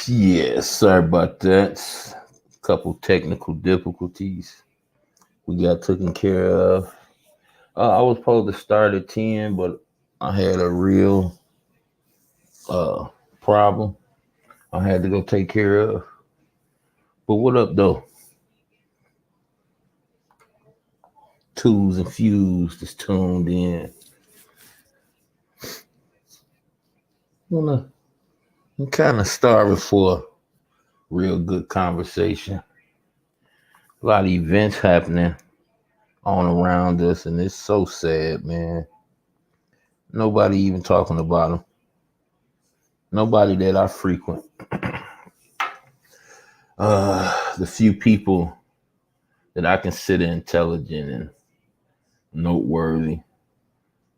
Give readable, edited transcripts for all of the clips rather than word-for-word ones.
Yeah, sorry about that. Couple technical difficulties we got taken care of. I was supposed to start at 10, but I had a real uh, problem I had to go take care of. But what up, though? Twos and Fused is tuned in. Wanna, I'm kind of starving for a real good conversation. A lot of events happening on around us, and it's so sad, man. Nobody even talking about them. Nobody that I frequent. The few people that I consider intelligent and noteworthy.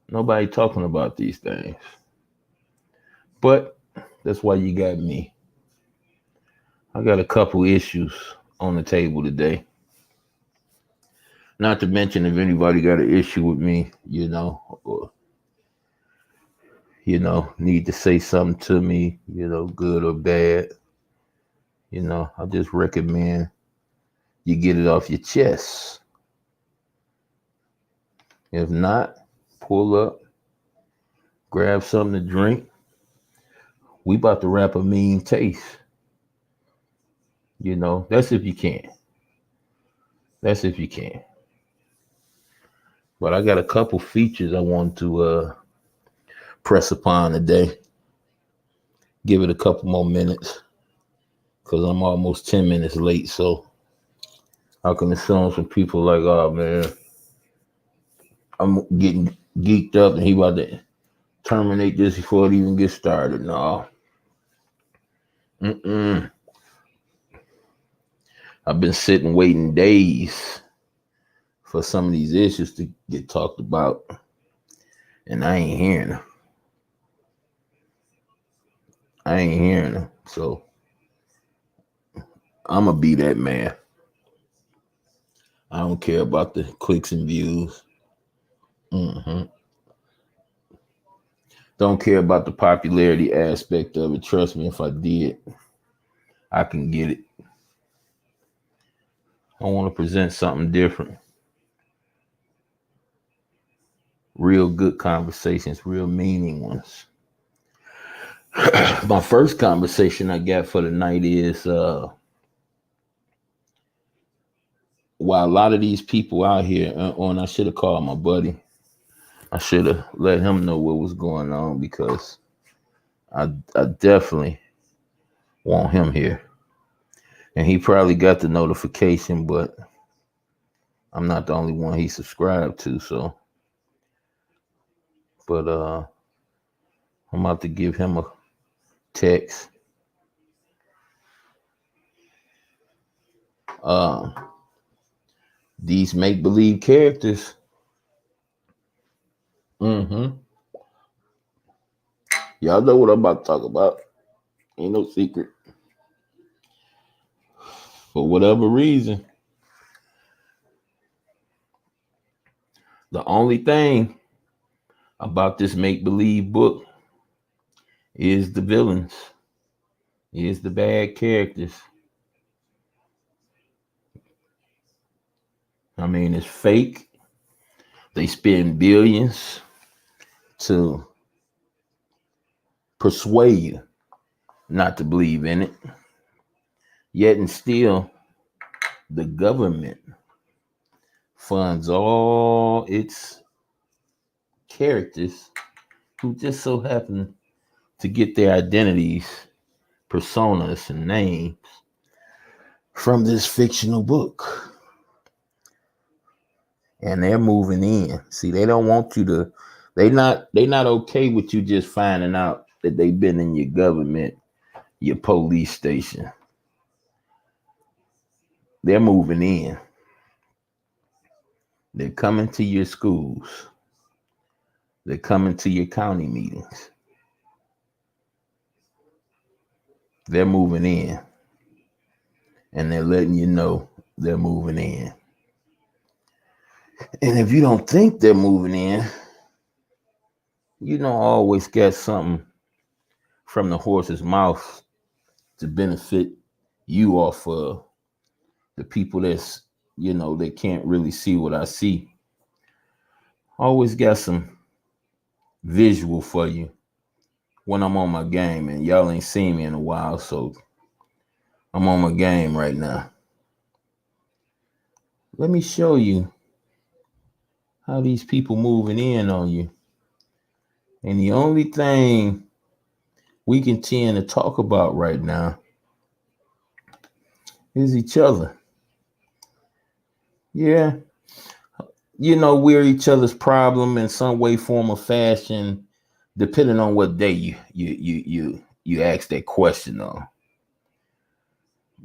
Nobody talking about these things. But that's why you got me. I got a couple issues on the table today. Not to mention if anybody got an issue with me, or need to say something to me, good or bad. I just recommend you get it off your chest. If not, pull up, grab something to drink. We about to wrap a mean taste. That's if you can. That's if you can. But I got a couple features I want to press upon today. Give it a couple more minutes because I'm almost 10 minutes late. So I can assume some people like, oh man, I'm getting geeked up and he about to terminate this before it even gets started. No. I've been sitting waiting days for some of these issues to get talked about, and I ain't hearing them. So I'm gonna be that man. I don't care about the clicks and views. Don't care about the popularity aspect of it. Trust me, if I did, I can get it. I want to present something different. Real good conversations, real meaning ones. My first conversation I got for the night is while a lot of these people out here, and I should have called my buddy. I should have let him know what was going on because I definitely want him here. And he probably got the notification, but I'm not the only one he subscribed to, so. But I'm about to give him a text. These make-believe characters. Y'all know what I'm about to talk about. Ain't no secret. For whatever reason, the only thing about this make-believe book is the villains, is the bad characters. I mean, it's fake. They spend billions to persuade you not to believe in it. Yet and still, the government funds all its characters who just so happen to get their identities, personas, and names from this fictional book. And they're moving in. See, they don't want you to, they not okay with you just finding out that they've been in your government, your police station. They're moving in. They're coming to your schools. They're coming to your county meetings. They're moving in. And they're letting you know they're moving in. And if you don't think they're moving in, you don't always get something from the horse's mouth to benefit you off of the people that's, they can't really see what I see. Always got some visual for you when I'm on my game, and y'all ain't seen me in a while, so I'm on my game right now. Let me show you how these people moving in on you. And the only thing we can tend to talk about right now is each other. Yeah. We're each other's problem in some way, form, or fashion, depending on what day you ask that question on.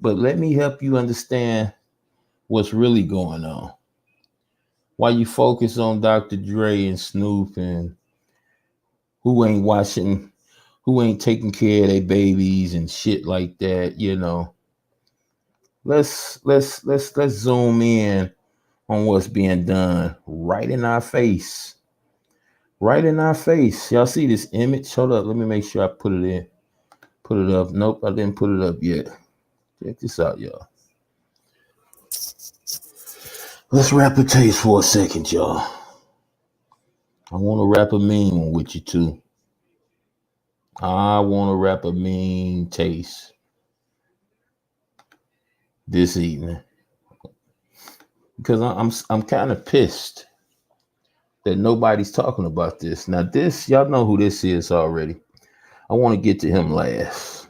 But let me help you understand what's really going on. While you focus on Dr. Dre and Snoop and who ain't taking care of their babies and shit like that, let's zoom in on what's being done right in our face. Right in our face. Y'all see this image? Hold up. Let me make sure I put it in. Put it up. Nope, I didn't put it up yet. Check this out, y'all. Let's rap a taste for a second, y'all. I want to rap a mean one with you, too. I want to rap a mean taste this evening. Because I'm kind of pissed that nobody's talking about this. Now, this, y'all know who this is already. I want to get to him last.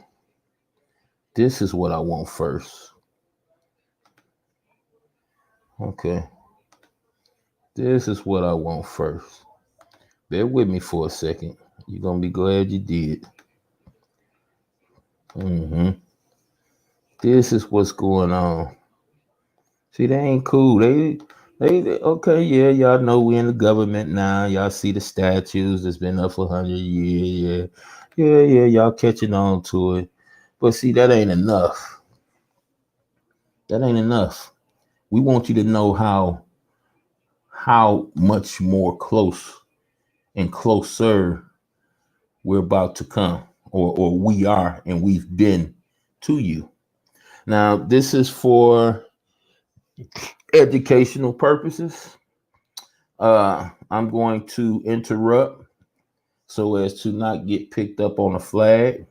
This is what I want first. Okay. This is what I want first. Bear with me for a second. You're going to be glad you did. This is what's going on. See, they ain't cool. They okay, yeah, y'all know we in the government now. Y'all see the statues that's been up for 100 years. Yeah, y'all catching on to it. But see, that ain't enough. That ain't enough. We want you to know how much more close and closer we're about to come, or we are, and we've been to you. Now, this is for educational purposes. I'm going to interrupt so as to not get picked up on a flag.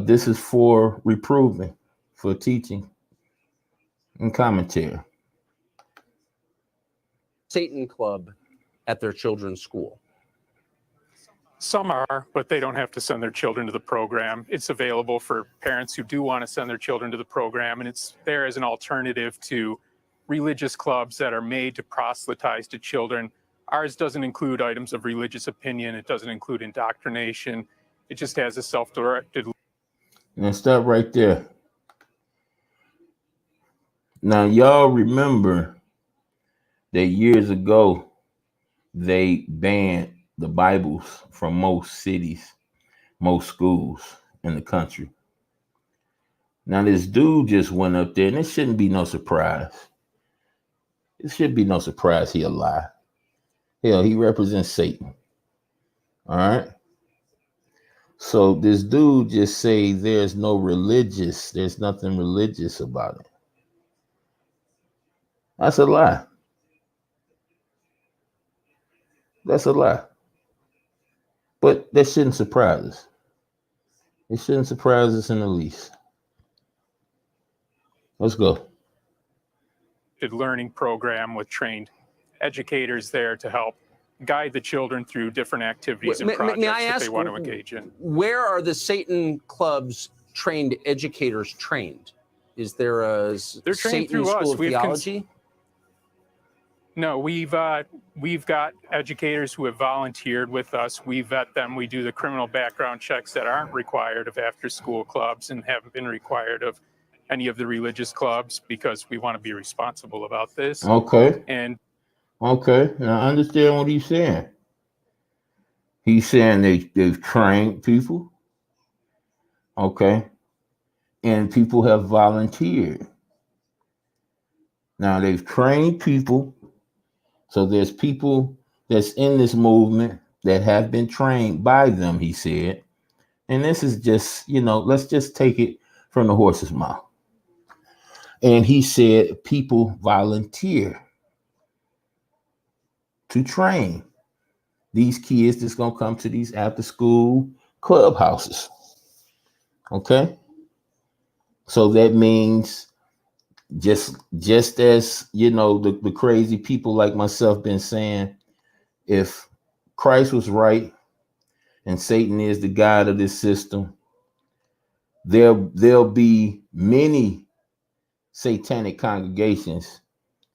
This is for reproving, for teaching and commentary. Satan Club at their children's school. Some are, but they don't have to send their children to the program. It's available for parents who do want to send their children to the program, and it's there as an alternative to religious clubs that are made to proselytize to children. Ours doesn't include items of religious opinion. It doesn't include indoctrination. It just has a self-directed. Now stop right there. Now y'all remember that years ago, they banned the Bibles from most cities, most schools in the country. Now this dude just went up there, and it shouldn't be no surprise. It should be no surprise he'll lie. Hell, he represents Satan. All right. So this dude just say there's nothing religious about it. That's a lie. That's a lie. But that shouldn't surprise us. It shouldn't surprise us in the least. Let's go. Learning program with trained educators there to help guide the children through different activities and projects that they want to engage in. Where are the Satan Club's trained educators trained? Is there a Satan School of Theology? No, we've got educators who have volunteered with us. We vet them. We do the criminal background checks that aren't required of after-school clubs and haven't been required of any of the religious clubs, because we want to be responsible about this. Okay. Okay. Now I understand what he's saying. He's saying they've trained people. Okay. And people have volunteered. Now they've trained people. So there's people that's in this movement that have been trained by them, he said. And this is just, let's just take it from the horse's mouth. And he said people volunteer to train these kids that's going to come to these after school clubhouses. Okay. So that means just as, the crazy people like myself been saying, if Christ was right and Satan is the god of this system, there'll be many satanic congregations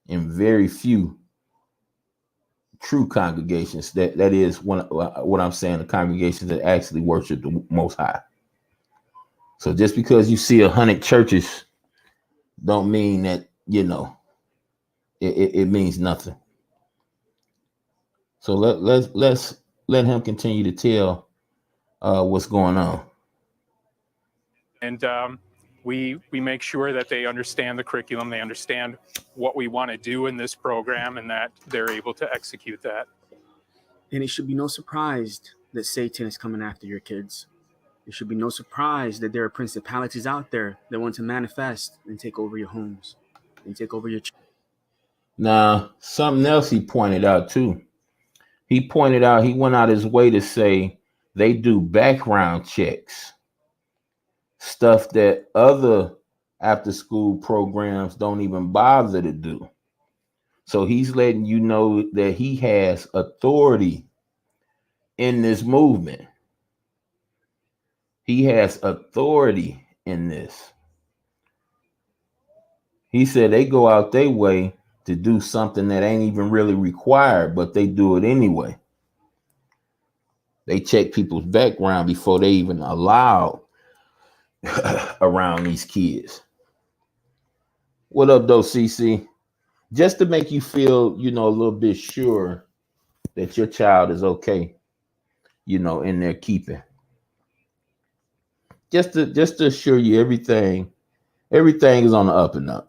and very few true congregations. That is what I'm saying, the congregations that actually worship the Most High. So just because you see 100 churches don't mean that, it means nothing. So let's let him continue to tell what's going on. And we make sure that they understand the curriculum, they understand what we want to do in this program, and that they're able to execute that. And it should be no surprise that Satan is coming after your kids. It should be no surprise that there are principalities out there that want to manifest and take over your homes and take over your children. Now, something else he pointed out too. He went out his way to say they do background checks, stuff that other after school programs don't even bother to do. So he's letting you know that he has authority in this movement. He has authority in this. He said they go out their way to do something that ain't even really required, but they do it anyway. They check people's background before they even allow around these kids. What up, though, CC? Just to make you feel, a little bit sure that your child is okay, in their keeping. Just to assure you everything is on the up and up.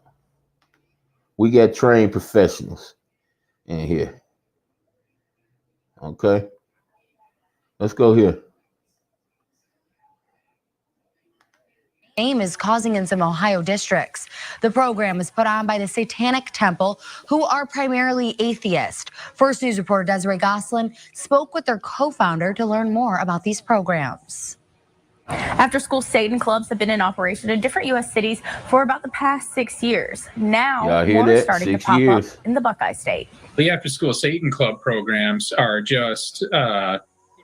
We got trained professionals in here. Okay. Let's go here. Is causing in some Ohio districts. The program is put on by the Satanic Temple, who are primarily atheist. First News reporter Desiree Goslin spoke with their co-founder to learn more about these programs. After-school Satan clubs have been in operation in different U.S. cities for about the past 6 years. Now, more are starting to pop up in the Buckeye State. The after-school Satan club programs are just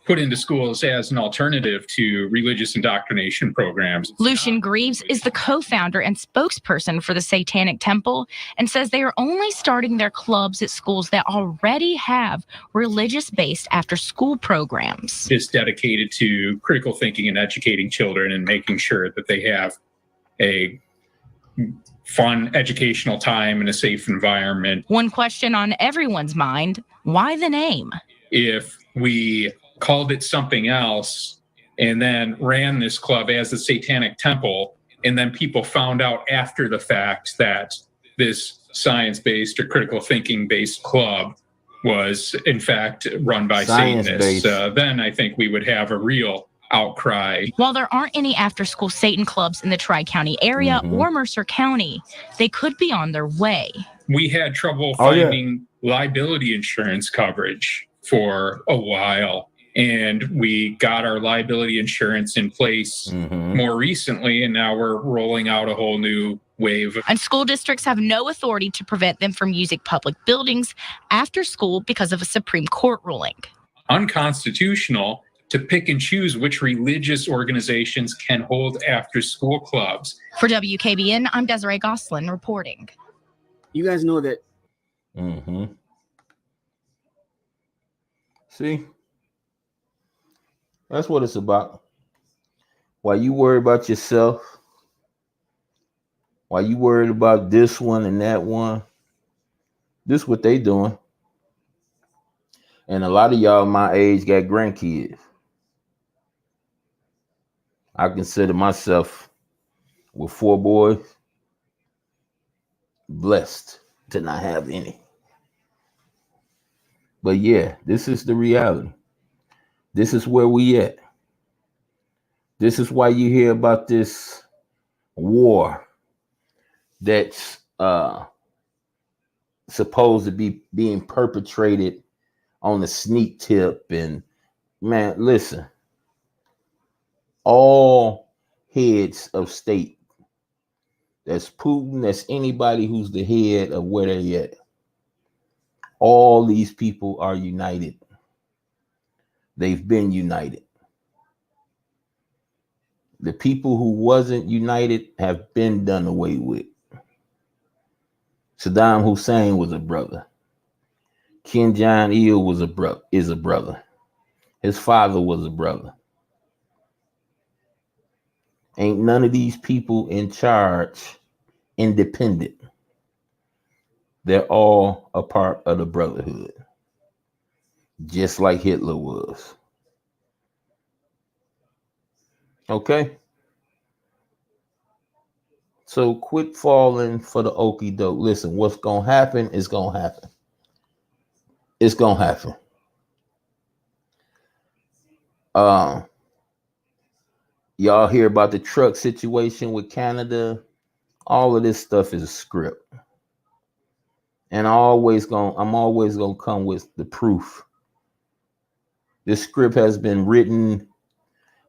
put into schools as an alternative to religious indoctrination programs. Lucian Greaves is the co-founder and spokesperson for the Satanic Temple and says they are only starting their clubs at schools that already have religious-based after-school programs. It's dedicated to critical thinking and educating children and making sure that they have a fun educational time in a safe environment. One question on everyone's mind, why the name? If we called it something else and then ran this club as the Satanic Temple, and then people found out after the fact that this science-based or critical thinking-based club was in fact run by Satanists, then I think we would have a real outcry. While there aren't any after-school Satan clubs in the Tri-County area or Mercer County, they could be on their way. We had trouble finding liability insurance coverage for a while, and we got our liability insurance in place more recently, and now we're rolling out a whole new wave. And school districts have no authority to prevent them from using public buildings after school because of a Supreme Court ruling. Unconstitutional to pick and choose which religious organizations can hold after-school clubs. For WKBN, I'm Desiree Goslin reporting. You guys know that. See? That's what it's about. While you worry about yourself, while you worried about this one and that one, this is what they doing. And a lot of y'all my age got grandkids. I consider myself, with 4 boys, blessed to not have any. But yeah, this is the reality. This is where we at. This is why you hear about this war that's supposed to be being perpetrated on the sneak tip. And man, listen, all heads of state, that's Putin, that's anybody who's the head of where they at, all these people are united. They've been united. The people who wasn't united have been done away with. Saddam Hussein was a brother. Kim Jong-il was is a brother. His father was a brother. Ain't none of these people in charge independent. They're all a part of the brotherhood, just like Hitler was. Okay? So quit falling for the okie doke. Listen, what's going to happen is going to happen. It's going to happen. Y'all hear about the truck situation with Canada? All of this stuff is a script. And I'm always gonna come with the proof. This script has been written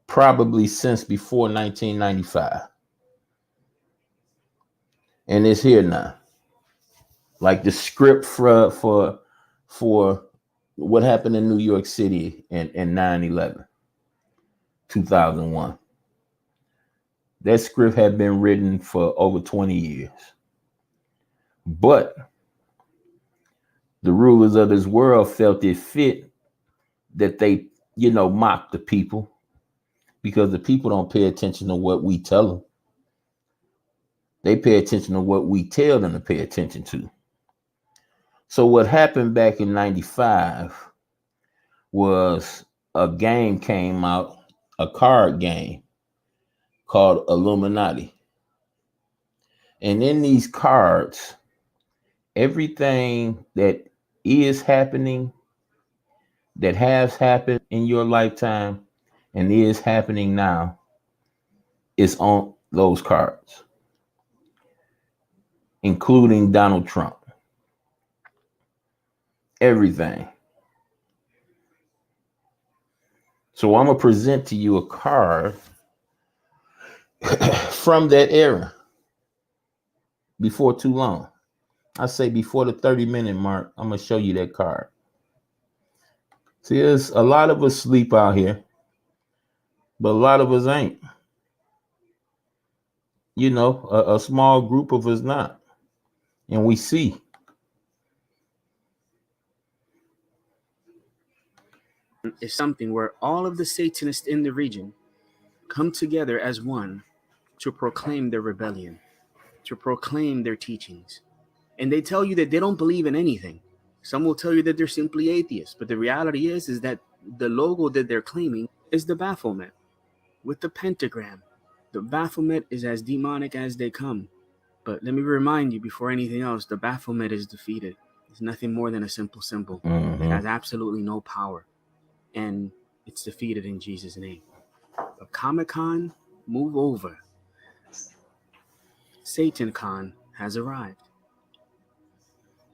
probably since before 1995. And it's here now. Like the script for what happened in New York City in 9/11, 2001. That script had been written for over 20 years. But the rulers of this world felt it fit that they, mock the people, because the people don't pay attention to what we tell them. They pay attention to what we tell them to pay attention to. So what happened back in 95 was a game came out, a card game called Illuminati. And in these cards, everything that is happening, that has happened in your lifetime and is happening now, is on those cards, including Donald Trump. Everything. So I'm going to present to you a card from that era before too long. I say before the 30-minute mark, I'm going to show you that card. See, there's a lot of us sleep out here, but a lot of us ain't. A small group of us not. And we see. Is something where all of the Satanists in the region come together as one to proclaim their rebellion, to proclaim their teachings. And they tell you that they don't believe in anything. Some will tell you that they're simply atheists. But the reality is that the logo that they're claiming is the Baphomet with the pentagram. The Baphomet is as demonic as they come. But let me remind you, before anything else, the Baphomet is defeated. It's nothing more than a simple symbol. Mm-hmm. It has absolutely no power. And it's defeated in Jesus' name. But Comic-Con, move over. SatanCon has arrived.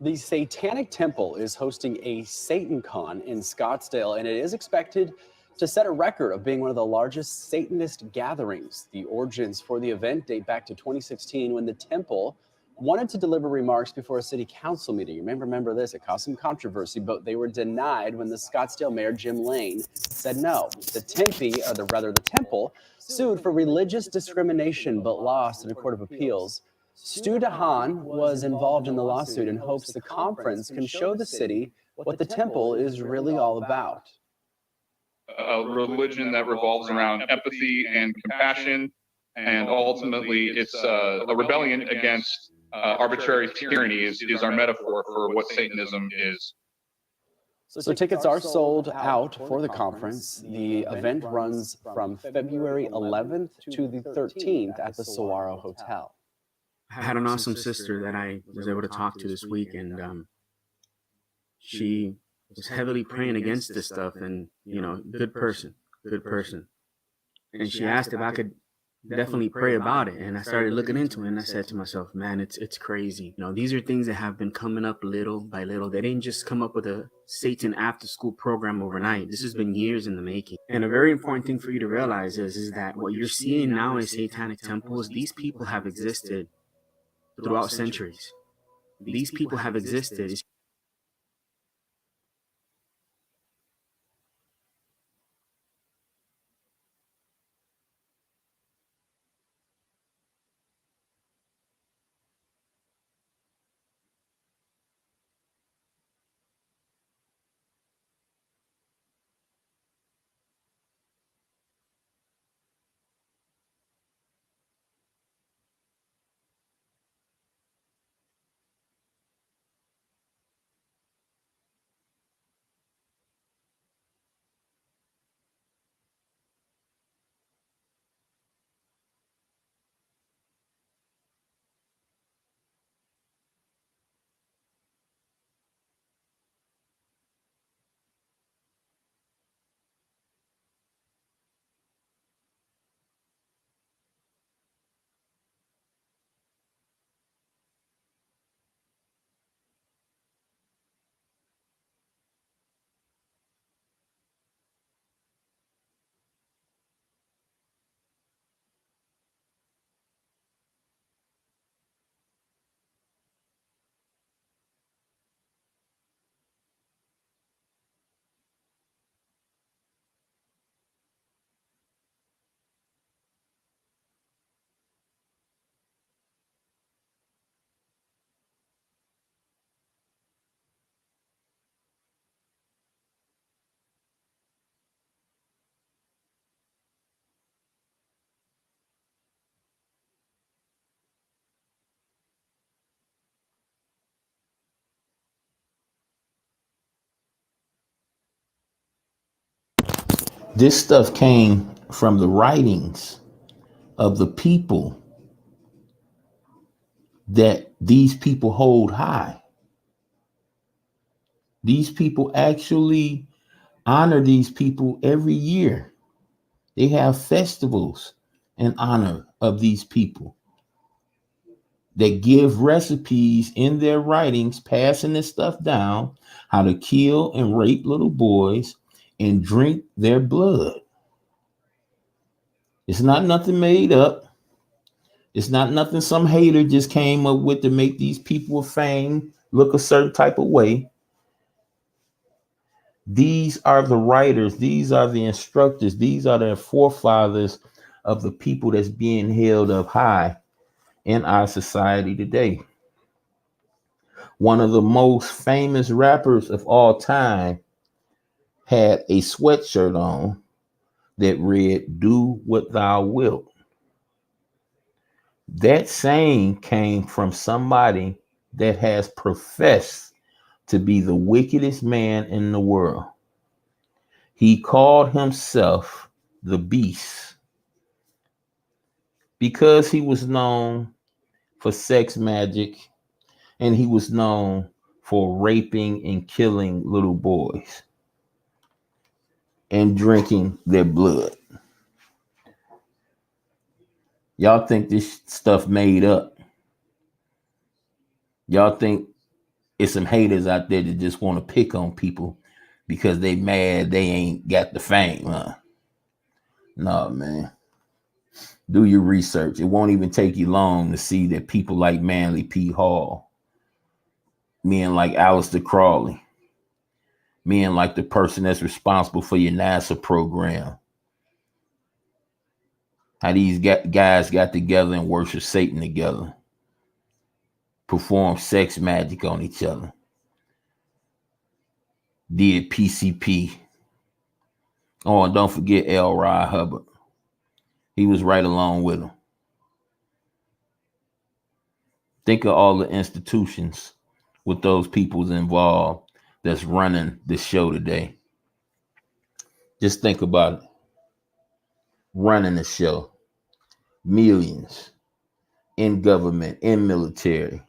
The Satanic Temple is hosting a SatanCon in Scottsdale, and it is expected to set a record of being one of the largest Satanist gatherings. The origins for the event date back to 2016 when the temple wanted to deliver remarks before a city council meeting. You may remember this. It caused some controversy, but they were denied when the Scottsdale mayor, Jim Lane, said no. The temple sued for religious discrimination, but lost at a court of appeals. Stu DeHaan was involved in the lawsuit and hopes the conference can show the city what the temple is really all about. A religion that revolves around empathy and compassion, and ultimately it's a rebellion against arbitrary tyranny is our metaphor for what Satanism is. So tickets are sold out for the conference. The event runs from February 11th to the 13th at the Saguaro Hotel. I had an awesome sister that I was able to talk to this week, and she was heavily praying against this stuff, and good person. And she asked if I could definitely pray about it. And I started looking into it, and I said to myself, man, it's crazy. You know, these are things that have been coming up little by little. They didn't just come up with a Satan after school program overnight. This has been years in the making. And a very important thing for you to realize is that what you're seeing now in satanic temples, these people have existed throughout centuries. These people have existed. This stuff came from the writings of the people that these people hold high. These people actually honor these people every year. They have festivals in honor of these people that give recipes in their writings, passing this stuff down, how to kill and rape little boys and drink their blood. It's not nothing made up. It's not nothing some hater just came up with to make these people of fame look a certain type of way. These are the writers. These are the instructors. These are the forefathers of the people that's being held up high in our society today. One of the most famous rappers of all time had a sweatshirt on that read, "Do what thou wilt." That saying came from somebody that has professed to be the wickedest man in the world. He called himself the Beast because he was known for sex magic and he was known for raping and killing little boys and drinking their blood. Y'all think this stuff made up? Y'all think it's some haters out there that just want to pick on people because they mad they ain't got the fame, huh? No, man. Do your research. It won't even take you long to see that people like Manly P. Hall, men like Aleister Crowley, men like the person that's responsible for your NASA program, how these guys got together and worship Satan together, perform sex magic on each other, did PCP. Oh, and don't forget L. Ron Hubbard. He was right along with him. Think of all the institutions with those peoples involved that's running the show today. Just think about it. Running the show. Millions in government, in military.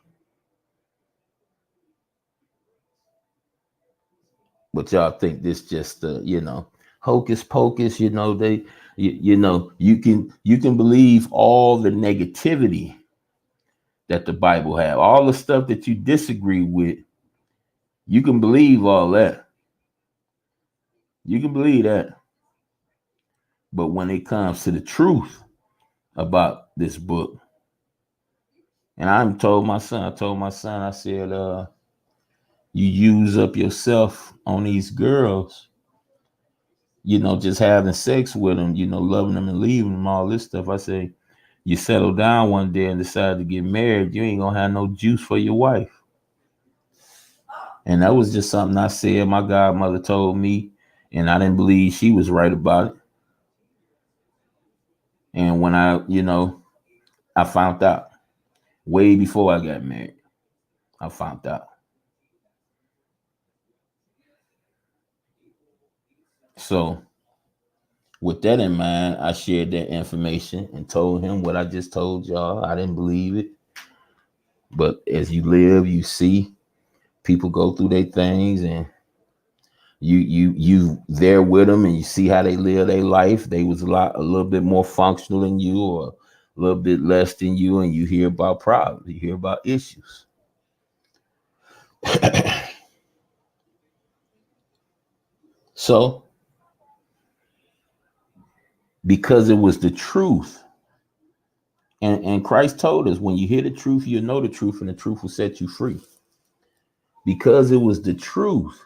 But y'all think this just, hocus pocus, they You know, you can believe all the negativity that the Bible have, all the stuff that you disagree with. You can believe all that. You can believe that. But when it comes to the truth about this book, and I told my son, I said, you use up yourself on these girls, you know, just having sex with them, you know, loving them and leaving them, all this stuff. I say, you settle down one day and decide to get married, you ain't gonna have no juice for your wife. And that was just something I said. My godmother told me, and I didn't believe she was right about it. And when I found out way before I got married, I found out. So with that in mind, I shared that information and told him what I just told y'all. I didn't believe it. But as you live, you see people go through their things, and you there with them, and you see how they live their life. They was a little bit more functional than you, or a little bit less than you, and you hear about problems, you hear about issues. So because it was the truth, and Christ told us, when you hear the truth, you'll know the truth, and the truth will set you free. Because it was the truth,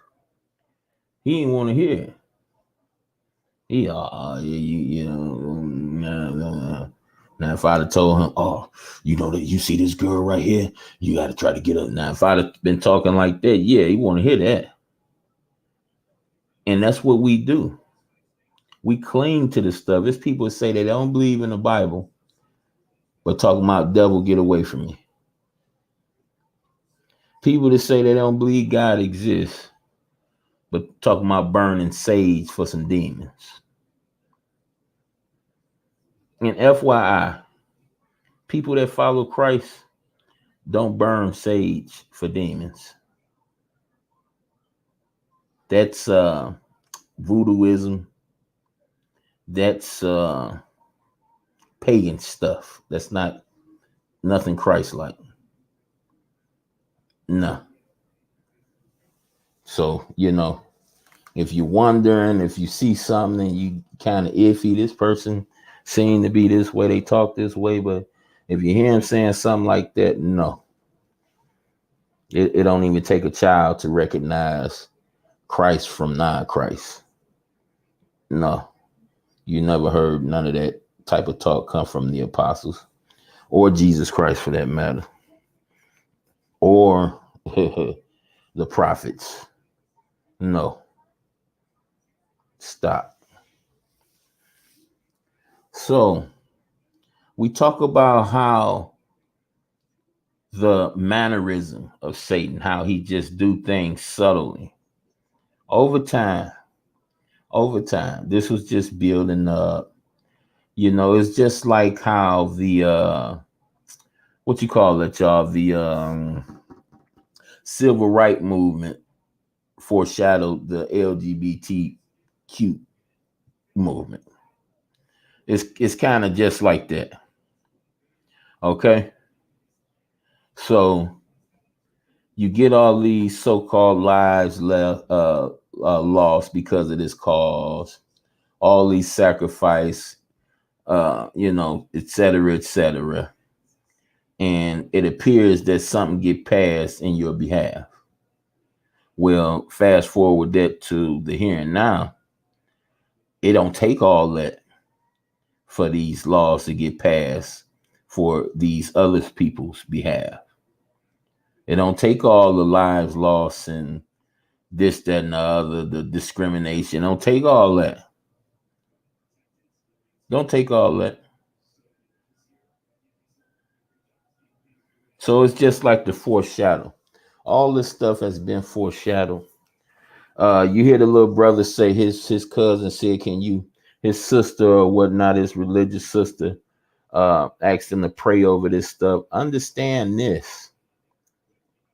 he didn't want to hear it. Now, if I'd have told him, that you see this girl right here, you got to try to get up. Now, if I'd have been talking like that, yeah, he want to hear that. And that's what we do. We cling to the stuff. There's people that say they don't believe in the Bible, but talking about devil, get away from me. People that say they don't believe God exists, but talking about burning sage for some demons. And FYI, people that follow Christ don't burn sage for demons. That's voodooism. That's pagan stuff. That's nothing Christ-like. No. So, if you're wondering, if you see something and you kind of iffy, this person seem to be this way, they talk this way, but if you hear him saying something like that, no. It don't even take a child to recognize Christ from non-Christ. No. You never heard none of that type of talk come from the apostles or Jesus Christ, for that matter, or the prophets. No. Stop. So we talk about how the mannerism of Satan, how he just do things subtly. Over time, this was just building up. It's just like how the what you call it, y'all, the civil rights movement foreshadowed the LGBTQ movement. It's kind of just like that. Okay. So you get all these so-called lives lost because of this cause, all these sacrifice, et cetera, and it appears that something get passed in your behalf. Well, fast forward that to the here and now. It don't take all that for these laws to get passed for these other people's behalf. It don't take all the lives lost and this, that, and the other, the discrimination. Don't take all that. Don't take all that. So it's just like the foreshadow. All this stuff has been foreshadowed. You hear the little brother say his cousin said, his sister or whatnot, his religious sister, asked him to pray over this stuff. Understand this.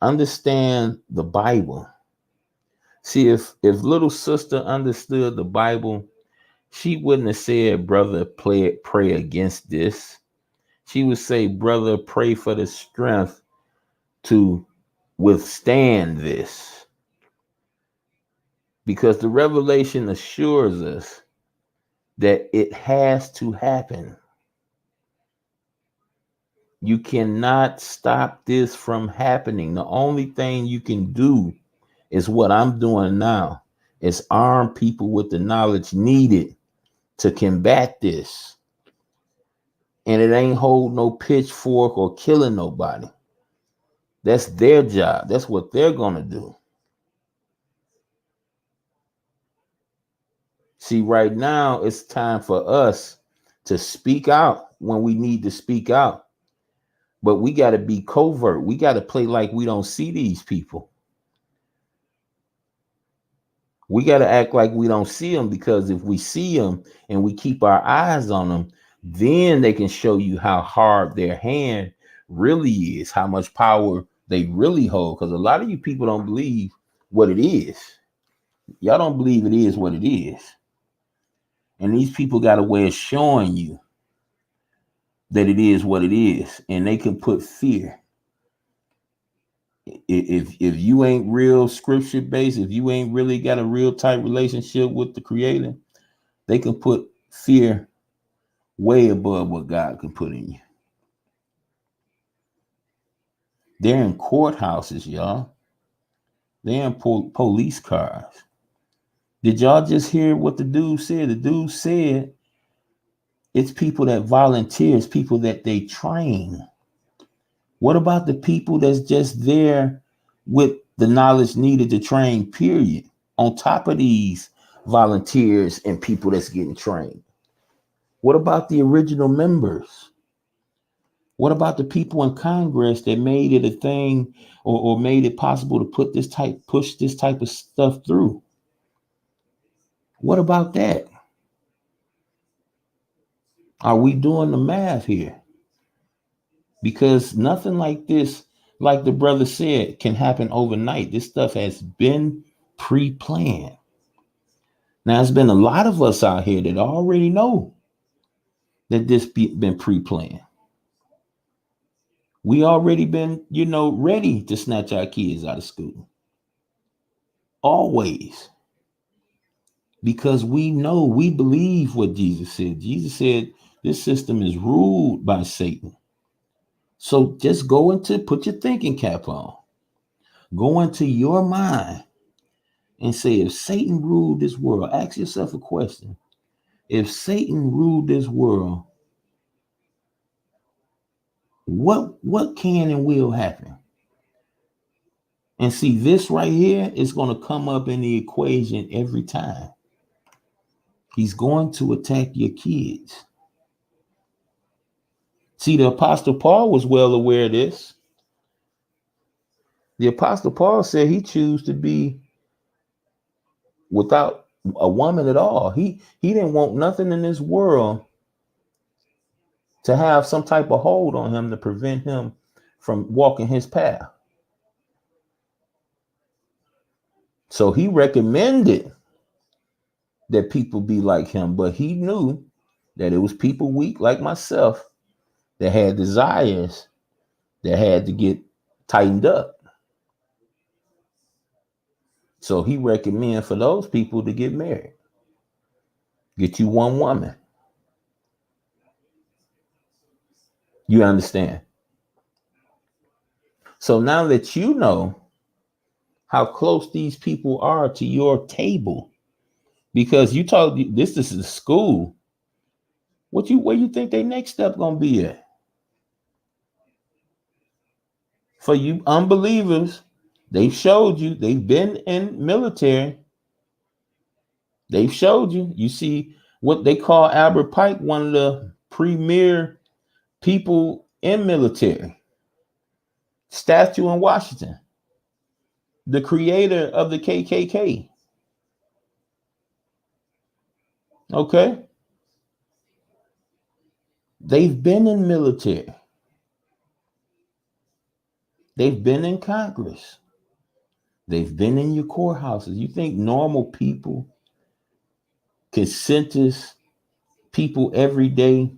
Understand the Bible. See, if little sister understood the Bible, she wouldn't have said, brother, pray against this. She would say, brother, pray for the strength to withstand this. Because the revelation assures us that it has to happen. You cannot stop this from happening. The only thing you can do is what I'm doing now, is arm people with the knowledge needed to combat this. And it ain't hold no pitchfork or killing nobody. That's their job. That's what they're going to do. See, right now, it's time for us to speak out when we need to speak out. But we got to be covert. We got to play like we don't see these people. We got to act like we don't see them, because if we see them and we keep our eyes on them, then they can show you how hard their hand really is, how much power they really hold. Because a lot of you people don't believe what it is. Y'all don't believe it is what it is. And these people got a way of showing you that it is what it is. And they can put fear. If you ain't real scripture based, if you ain't really got a real tight relationship with the Creator, they can put fear way above what God can put in you. They're in courthouses, y'all. They're in police cars. Did y'all just hear what the dude said? The dude said it's people that volunteer, it's people that they train. What about the people that's just there with the knowledge needed to train, period, on top of these volunteers and people that's getting trained? What about the original members? What about the people in Congress that made it a thing or made it possible to push this type of stuff through? What about that? Are we doing the math here? Because nothing like this, like the brother said, can happen overnight. This stuff has been pre-planned. Now, there's been a lot of us out here that already know that this been pre-planned. We already been, ready to snatch our kids out of school. Always. Because we know, we believe what Jesus said. Jesus said this system is ruled by Satan. So just put your thinking cap on. Go into your mind and say, if Satan ruled this world, ask yourself a question. If Satan ruled this world, what can and will happen? And see, this right here is going to come up in the equation every time. He's going to attack your kids. See, the Apostle Paul was well aware of this. The Apostle Paul said he chose to be without a woman at all. He didn't want nothing in this world to have some type of hold on him to prevent him from walking his path. So he recommended that people be like him, but he knew that it was people weak like myself that had desires that had to get tightened up. So he recommended for those people to get married. Get you one woman. You understand? So now that you know how close these people are to your table, because this is a school, where you think their next step gonna be at? For you unbelievers, they've showed you, they've been in military. They've showed you. You see what they call Albert Pike, one of the premier people in military. Statue in Washington. The creator of the KKK. Okay? They've been in military. They've been in Congress. They've been in your courthouses. You think normal people can sentence people every day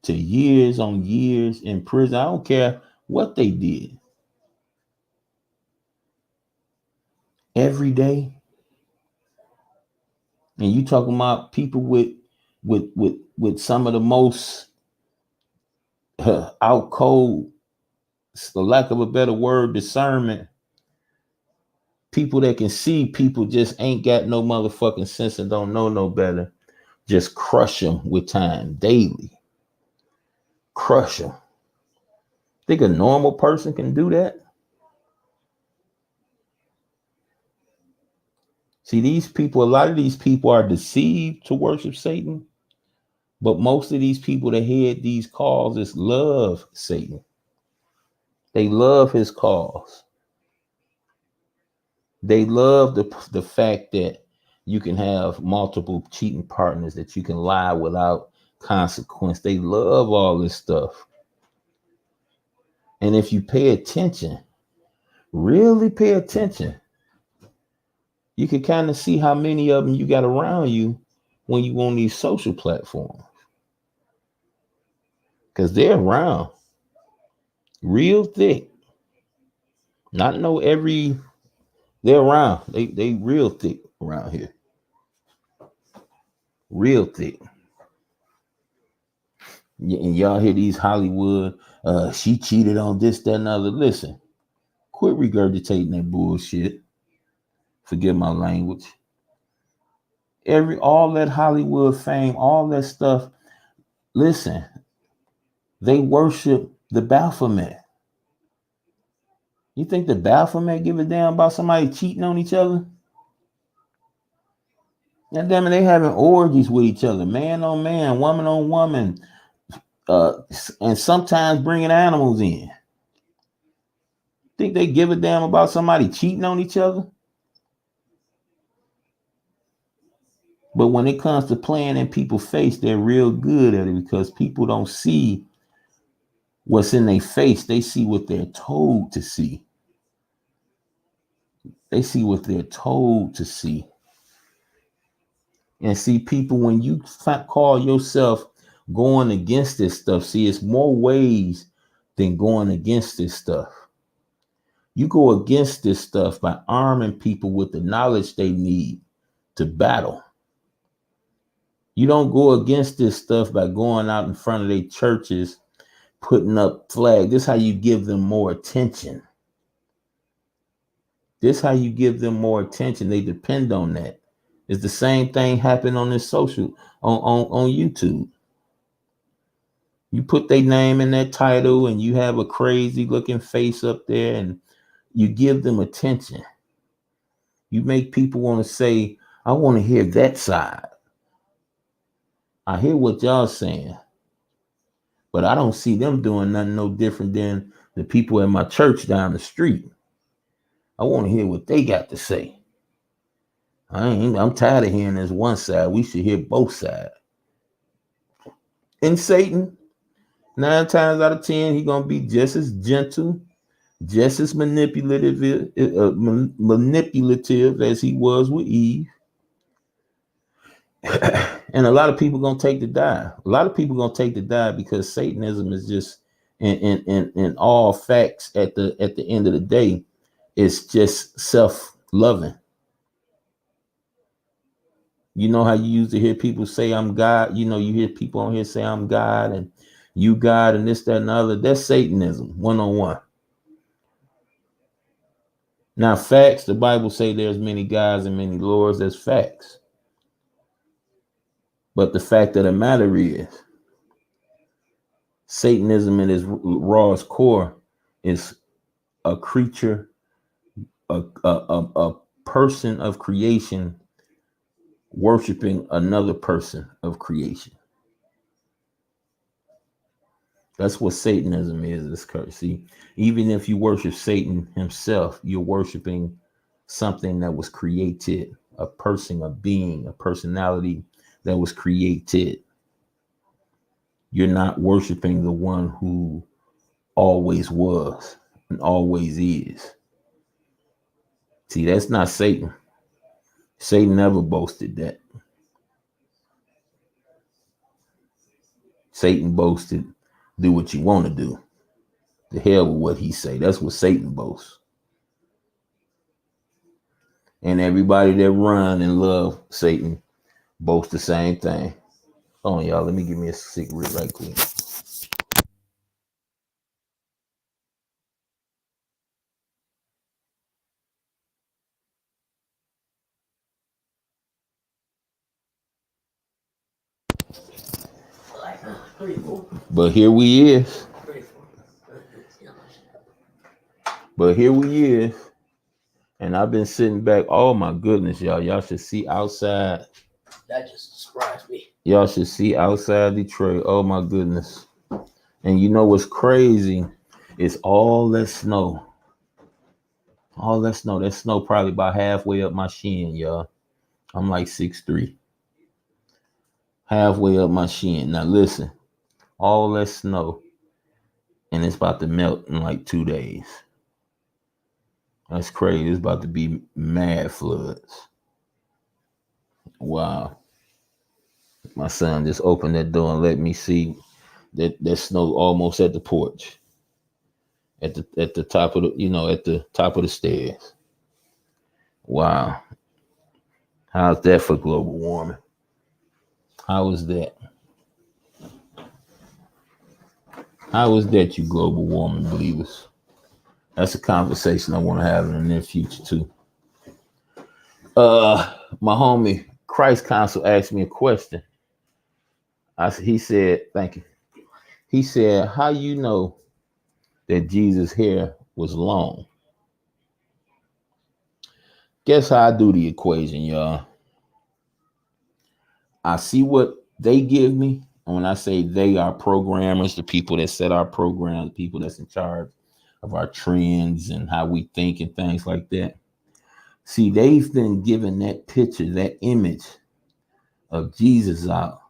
to years on years in prison. I don't care what they did. Every day. And you talking about people with some of the most out cold, for lack of a better word, discernment. People that can see people just ain't got no motherfucking sense and don't know no better. Just crush them with time daily. Crush them. Think a normal person can do that? See, these people, a lot of these people are deceived to worship Satan, but most of these people that head these causes love Satan. They love his cause. They love the fact that you can have multiple cheating partners, that you can lie without consequence. They love all this stuff. And if you pay attention, really pay attention, you can kind of see how many of them you got around you when you on these social platforms. Because they're around. Real thick. Not know every, they're around. They real thick around here. Real thick. And y'all hear these Hollywood, she cheated on this, that, and other. Listen, quit regurgitating that bullshit. Forgive my language. All that Hollywood fame, all that stuff. Listen, they worship the Baphomet. You think the Baphomet give a damn about somebody cheating on each other? And damn it, they having orgies with each other, man on man, woman on woman, and sometimes bringing animals in. Think they give a damn about somebody cheating on each other? But when it comes to playing in people's face, they're real good at it because people don't see what's in their face. They see what they're told to see. They see what they're told to see. And see, people, when you call yourself going against this stuff, see, it's more ways than going against this stuff. You go against this stuff by arming people with the knowledge they need to battle. You don't go against this stuff by going out in front of their churches, putting up flags. This is how you give them more attention. This is how you give them more attention. They depend on that. It's the same thing happened on this social, on YouTube. You put their name in that title and you have a crazy looking face up there and you give them attention. You make people want to say, I want to hear that side. I hear what y'all saying, but I don't see them doing nothing no different than the people in my church down the street. I want to hear what they got to say. I'm tired of hearing this one side. We should hear both sides. And Satan, 9 times out of 10, he's going to be just as gentle, just as manipulative as he was with Eve. And a lot of people going to take the die. A lot of people going to take the die because Satanism is just, in all facts, at the end of the day, it's just self-loving. You know how you used to hear people say, I'm God. You know, you hear people on here say, I'm God, and you God, and this, that, and the other. That's Satanism, one-on-one. Now, facts, the Bible say there's many gods and many lords. That's facts. But the fact of the matter is, Satanism in its rawest core is a creature, a person of creation worshiping another person of creation. That's what Satanism is, this curse. See, even if you worship Satan himself, you're worshiping something that was created, a person, a being, a personality that was created. You're not worshiping the one who always was and always is. See, that's not Satan. Satan never boasted that. Satan boasted, do what you want to do. The hell with what he say. That's what Satan boasts. And everybody that run and love Satan boasts the same thing. Hold on, y'all. Let me give me a cigarette right quick. But here we is. And I've been sitting back. Oh my goodness, y'all. Y'all should see outside. That just surprised me. Y'all should see outside Detroit. Oh my goodness. And you know what's crazy? It's all that snow. All that snow. That snow probably about halfway up my shin, y'all. I'm like 6'3". Halfway up my shin. Now listen. All that snow. And it's about to melt in like 2 days. That's crazy. It's about to be mad floods. Wow. My son just opened that door and let me see that snow almost at the porch. At the top of the, at the top of the stairs. Wow. How's that for global warming? How is that? How is that, you global warming believers? That's a conversation I want to have in the near future too. My homie Christ Council asked me a question. He said, thank you. He said, how you know that Jesus' hair was long? Guess how I do the equation, y'all. I see what they give me. And when I say they are programmers, the people that set our programs, the people that's in charge of our trends and how we think and things like that. See, they've been given that picture, that image of Jesus out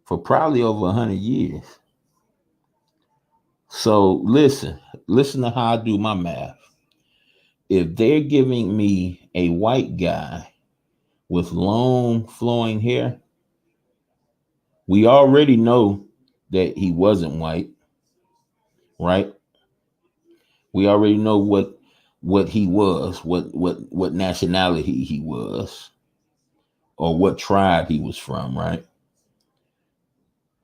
for probably over 100 years. So listen to how I do my math. If they're giving me a white guy with long flowing hair, we already know that he wasn't white, right? We already know what he was, what nationality he was, or what tribe he was from, right?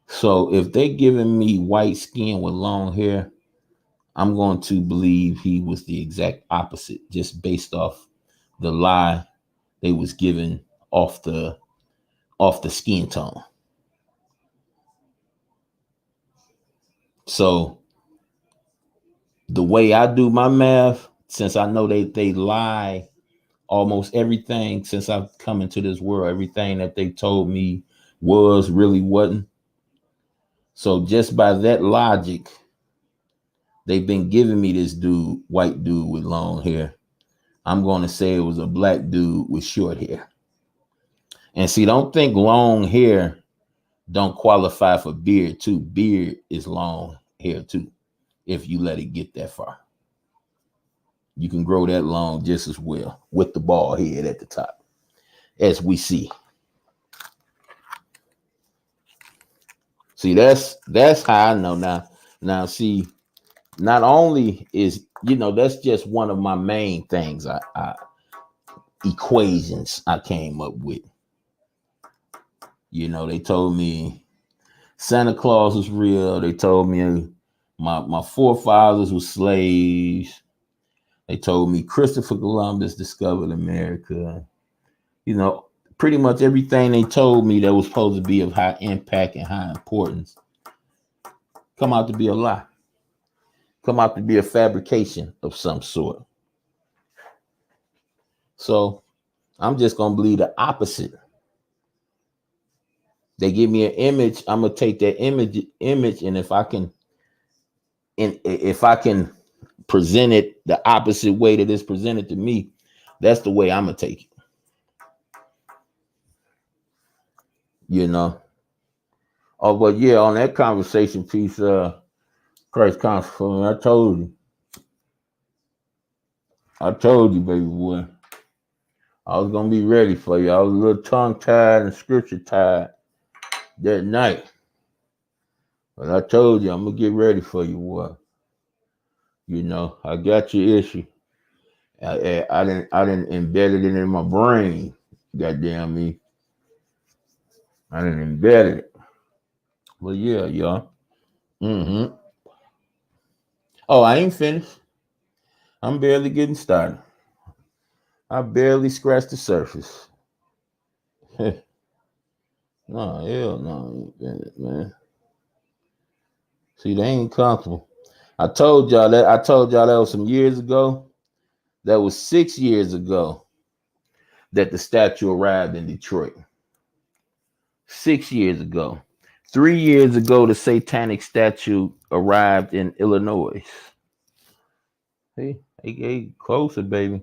So if they're giving me white skin with long hair, I'm going to believe he was the exact opposite, just based off the lie they was given off the skin tone. So the way I do my math, since I know they lie almost everything since I've come into this world, everything that they told me was really wasn't. So just by that logic, they've been giving me this dude, white dude with long hair. I'm going to say it was a black dude with short hair. And see, don't think long hair don't qualify for beard too. Beard is long hair too, if you let it get that far. You can grow that long just as well with the bald head at the top, as we see. See, that's how I know now. Now, see, not only is, that's just one of my main things, equations I came up with. They told me Santa Claus was real. They told me my forefathers were slaves. They told me Christopher Columbus discovered America. Pretty much everything they told me that was supposed to be of high impact and high importance come out to be a lie. Come out to be a fabrication of some sort. So I'm just going to believe the opposite. They give me an image, I'm going to take that image, and if I can present it the opposite way that it's presented to me, that's the way I'm going to take it. Oh, but yeah, on that conversation piece, Christ Council, I told you, baby boy, I was going to be ready for you. I was a little tongue-tied and scripture-tied that night. But I told you, I'm gonna get ready for you, boy. You know, I got your issue. I didn't embed it in my brain. Goddamn me. I didn't embed it. Well, yeah, y'all. Mm-hmm. Oh, I ain't finished. I'm barely getting started. I barely scratched the surface. No, hell no, I ain't finished, man. See, they ain't comfortable. I told y'all that was some years ago. That was 6 years ago that the statue arrived in Detroit. 6 years ago. 3 years ago, the satanic statue arrived in Illinois. Hey, closer, baby.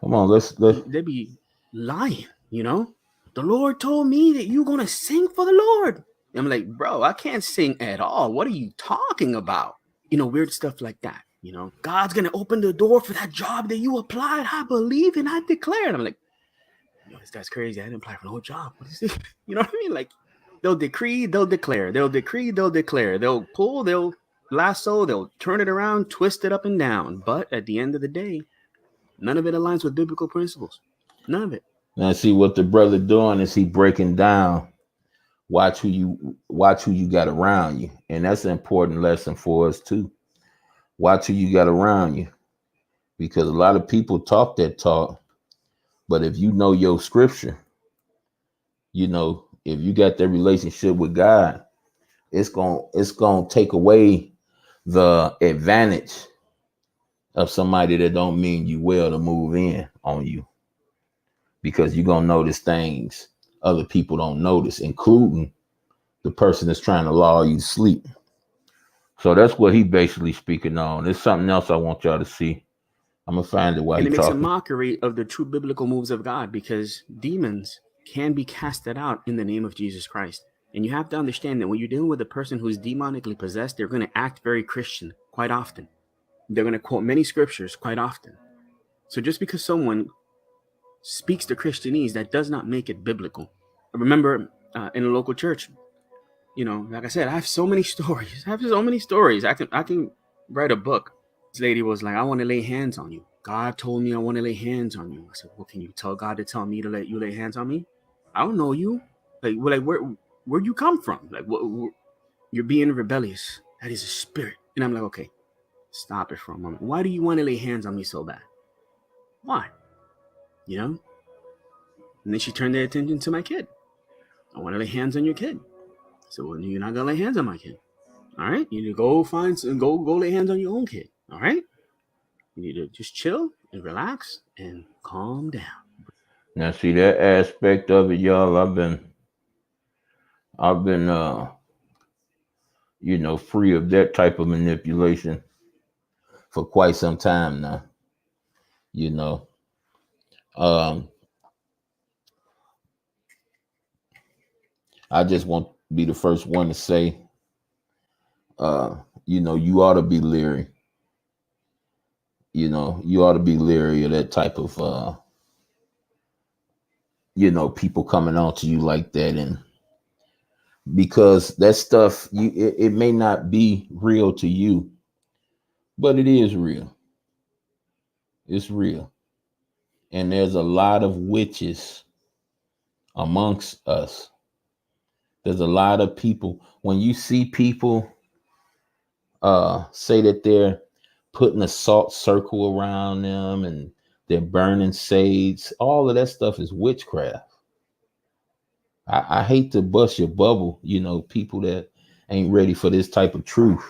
Come on, let's. They be lying, you know. The Lord told me that you're gonna sing for the Lord. I'm like, bro, I can't sing at all. What are you talking about? You know, weird stuff like that. You know, God's gonna open the door for that job that you applied. I believe and I declare. And I'm like, yo, this guy's crazy. I didn't apply for no job. What is this? You know what I mean? Like, they'll decree, they'll declare. They'll decree, they'll declare. They'll pull, they'll lasso, they'll turn it around, twist it up and down. But at the end of the day, none of it aligns with biblical principles. None of it. Now, see what the brother doing is he breaking down. Watch who you got around you, and that's an important lesson for us too. Watch who you got around you, because a lot of people talk that talk, but if you know your scripture, you know, if you got that relationship with God, it's gonna take away the advantage of somebody that don't mean you well to move in on you, because you're gonna notice things other people don't notice, including the person that's trying to lull you to sleep. So that's what he basically speaking on. There's something else I want y'all to see. I'm gonna find it while and he it makes talking. a mockery of the true biblical moves of God, because demons can be casted out in the name of Jesus Christ. And you have to understand that when you're dealing with a person who's demonically possessed, they're going to act very Christian quite often. They're going to quote many scriptures quite often. So just because someone speaks the Christianese, that does not make it biblical. I remember in a local church, you know, like I said, I have so many stories. I can write a book. This lady was like, I want to lay hands on you. God told me I want to lay hands on you. I said, well, can you tell God to tell me to let you lay hands on me? I don't know you. Like where'd you come from? Like, you're being rebellious. That is a spirit. And I'm like, okay, stop it for a moment. Why do you want to lay hands on me so bad? Why? You know? And then she turned their attention to my kid. I want to lay hands on your kid. So, well, you're not gonna lay hands on my kid. All right, you need to go find some, go lay hands on your own kid. All right, you need to just chill and relax and calm down. Now, see that aspect of it, y'all. I've been, you know, free of that type of manipulation for quite some time now. You know, I just want to be the first one to say, you know, you ought to be leery. You know, you ought to be leery of that type of, you know, people coming on to you like that. And because that stuff, it may not be real to you, but it is real. It's real. And there's a lot of witches amongst us. There's a lot of people. When you see people say that they're putting a salt circle around them and they're burning sage, all of that stuff is witchcraft. I hate to bust your bubble, you know, people that ain't ready for this type of truth,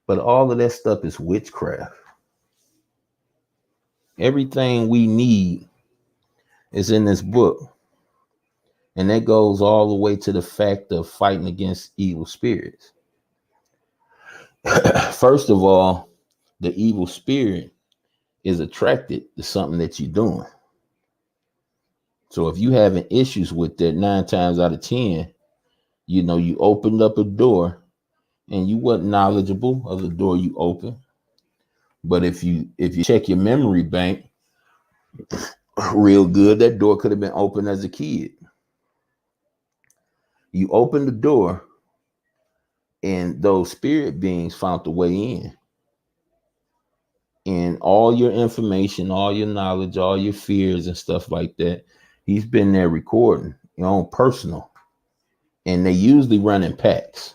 but all of that stuff is witchcraft. Everything we need is in this book. And that goes all the way to the fact of fighting against evil spirits. First of all, the evil spirit is attracted to something that you're doing. So if you having issues with that, 9 times out of 10, you know, you opened up a door and you weren't knowledgeable of the door you opened. But if you check your memory bank real good, that door could have been open as a kid. You open the door, and those spirit beings found the way in. And all your information, all your knowledge, all your fears and stuff like that, he's been there recording your own personal. And they usually run in packs.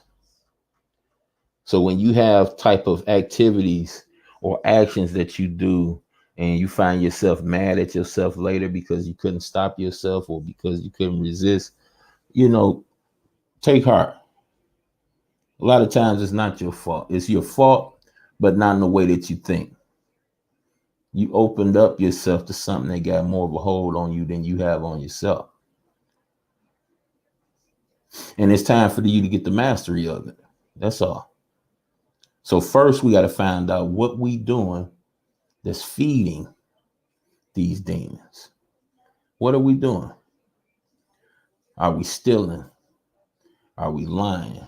So when you have type of activities or actions that you do, and you find yourself mad at yourself later because you couldn't stop yourself or because you couldn't resist, take heart. A lot of times it's not your fault. It's your fault, but not in the way that you think. You opened up yourself to something that got more of a hold on you than you have on yourself. And it's time for you to get the mastery of it. That's all. So first we got to find out what we doing that's feeding these demons. What are we doing? Are we stealing? Are we lying?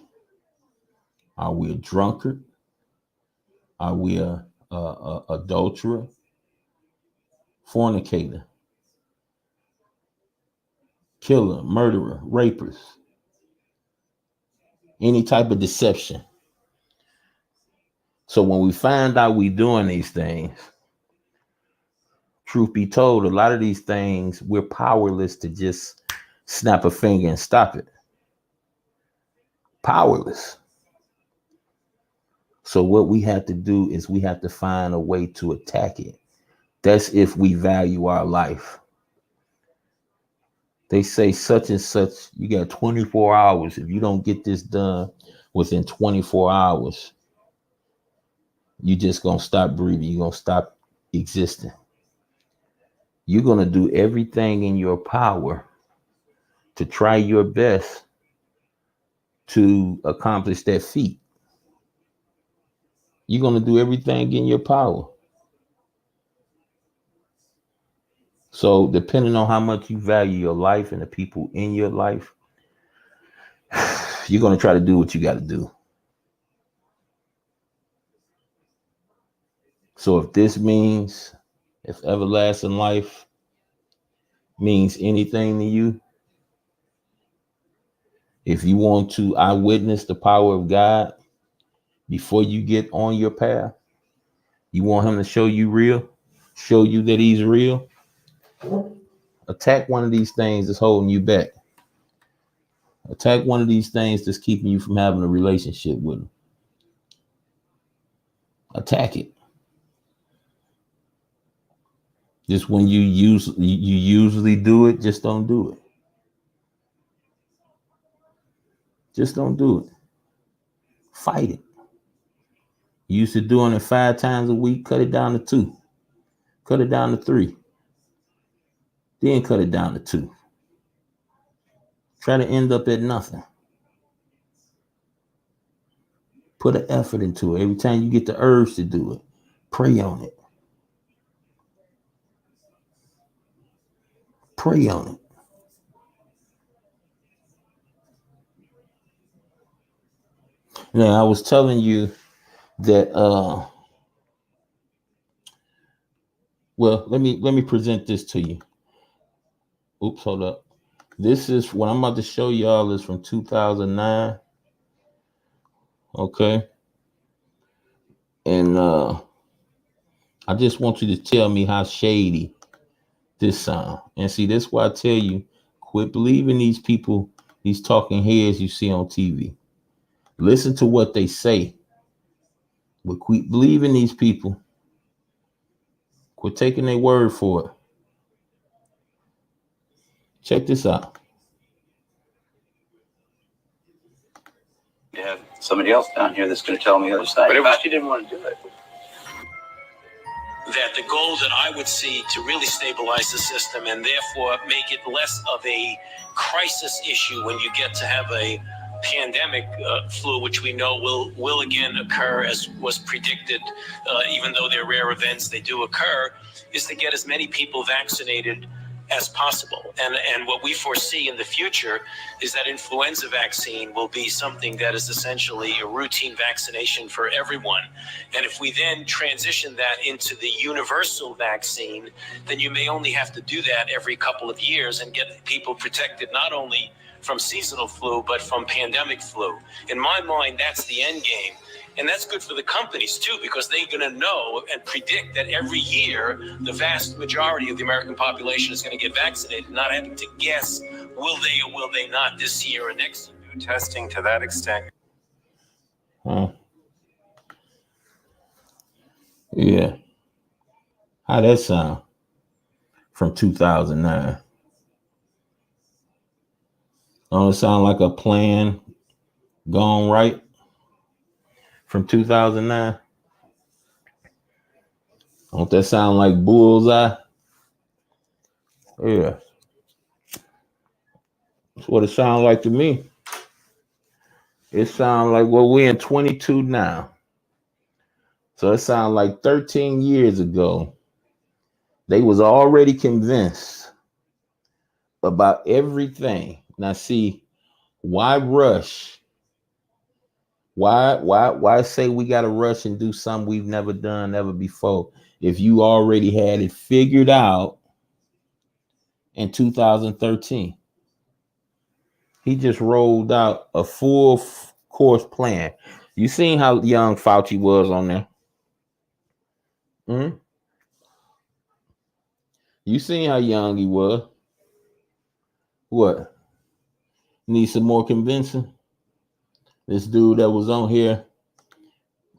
Are we a drunkard? Are we a adulterer? Fornicator? Killer? Murderer? Rapers? Any type of deception. So when we find out we doing these things, truth be told, a lot of these things, we're powerless to just snap a finger and stop it. Powerless. So what we have to do is we have to find a way to attack it. That's if we value our life. They say such and such, you got 24 hours. If you don't get this done within 24 hours, you're just going to stop breathing. You're going to stop existing. You're going to do everything in your power to try your best to accomplish that feat. You're going to do everything in your power. So depending on how much you value your life and the people in your life, you're going to try to do what you got to do. So if this means, if everlasting life means anything to you, if you want to eyewitness the power of God before you get on your path, you want him to show you that he's real, attack one of these things that's holding you back. Attack one of these things that's keeping you from having a relationship with him. Attack it. Just when you usually do it, just don't do it. Just don't do it. Fight it. You used to doing it 5 times a week, cut it down to 2. Cut it down to 3. Then cut it down to 2. Try to end up at nothing. Put an effort into it. Every time you get the urge to do it, pray on it. Pray on it. Now, I was telling you that, well, let me present this to you. Oops, hold up. This is what I'm about to show y'all is from 2009. Okay. And I just want you to tell me how shady this sound. And see, that's why I tell you, quit believing these people, these talking heads you see on TV. Listen to what they say. But quit believing these people. Quit taking their word for it. Check this out. You have somebody else down here that's going to tell me the other side. But she didn't want to do it. That the goal that I would see to really stabilize the system and therefore make it less of a crisis issue when you get to have a pandemic flu, which we know will again occur as was predicted, even though they're rare events, they do occur, is to get as many people vaccinated as possible. And what we foresee in the future is that influenza vaccine will be something that is essentially a routine vaccination for everyone. And if we then transition that into the universal vaccine, then you may only have to do that every couple of years and get people protected not only from seasonal flu, but from pandemic flu. In my mind, that's the end game. And that's good for the companies too, because they're going to know and predict that every year, the vast majority of the American population is going to get vaccinated, not having to guess, will they or will they not this year or next year. Testing to that extent. Yeah. How that sound from 2009? Don't it sound like a plan gone right from 2009? Don't that sound like bullseye? Yeah. That's what it sounds like to me. It sounds like, well, we're in 22 now. So it sounds like 13 years ago, they was already convinced about everything. Now, see, why rush? Why say we got to rush and do something we've never done ever before? If you already had it figured out in 2013. He just rolled out a full course plan. You seen how young Fauci was on there? You seen how young he was? What? Need some more convincing? This dude that was on here,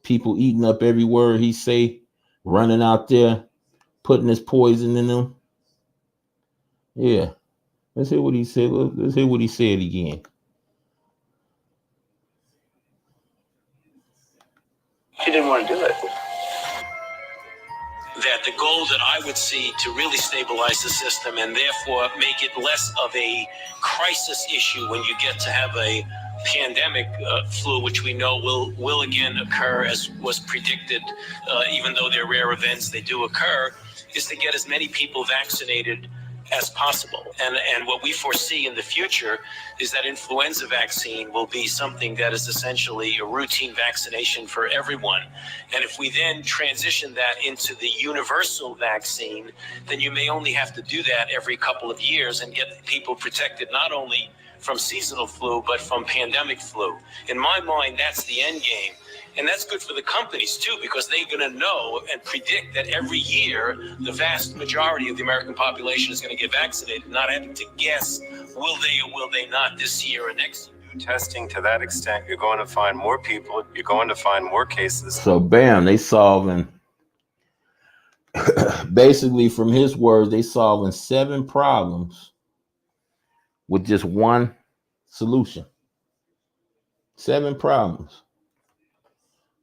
people eating up every word he say, running out there, putting his poison in them. Yeah. Let's hear what he said. Let's hear what he said again. She didn't want to do it. That the goal that I would see to really stabilize the system and therefore make it less of a crisis issue when you get to have a pandemic flu, which we know will again occur as was predicted, even though they're rare events, they do occur, is to get as many people vaccinated as possible. And what we foresee in the future is that influenza vaccine will be something that is essentially a routine vaccination for everyone. And if we then transition that into the universal vaccine, then you may only have to do that every couple of years and get people protected not only from seasonal flu, but from pandemic flu. In my mind, that's the end game. And that's good for the companies too, because they're going to know and predict that every year, the vast majority of the American population is going to get vaccinated, not having to guess, will they or will they not this year or next year. Testing to that extent, you're going to find more people, you're going to find more cases. So bam, they solving, basically from his words, they solving 7 problems with just one solution. 7 problems.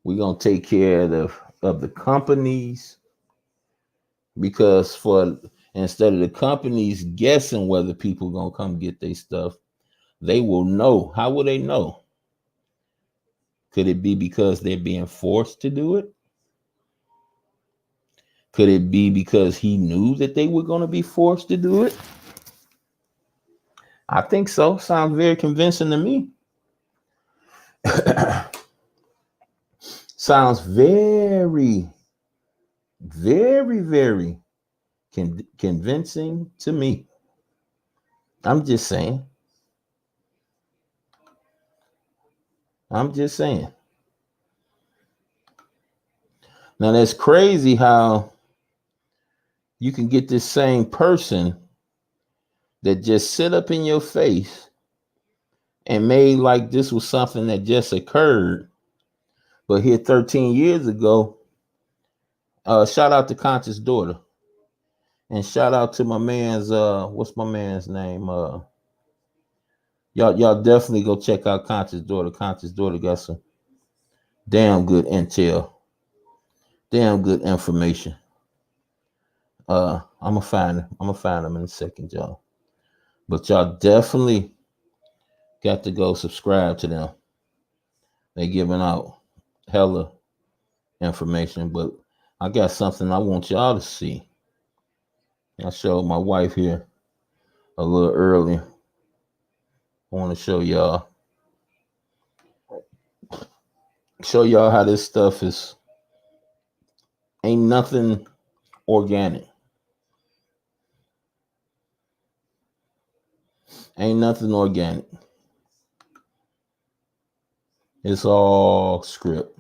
We're going to take care of the companies, because instead of the companies guessing whether people are going to come get their stuff, they will know. How will they know? Could it be because they're being forced to do it? Could it be because he knew that they were going to be forced to do it? I think so. Sounds very convincing to me. Sounds very, very, very convincing to me. I'm just saying. I'm just saying. Now that's crazy how you can get this same person that just sit up in your face and made like this was something that just occurred. But here 13 years ago, shout out to Conscious Daughter. And shout out to my man's, what's my man's name? Y'all definitely go check out Conscious Daughter. Conscious Daughter got some damn good intel. Damn good information. I'm gonna find them in a second, y'all. But y'all definitely got to go subscribe to them. They giving out hella information, but I got something I want y'all to see. I showed my wife here a little earlier. I want to show y'all how this stuff ain't nothing organic. Ain't nothing organic. It's all script.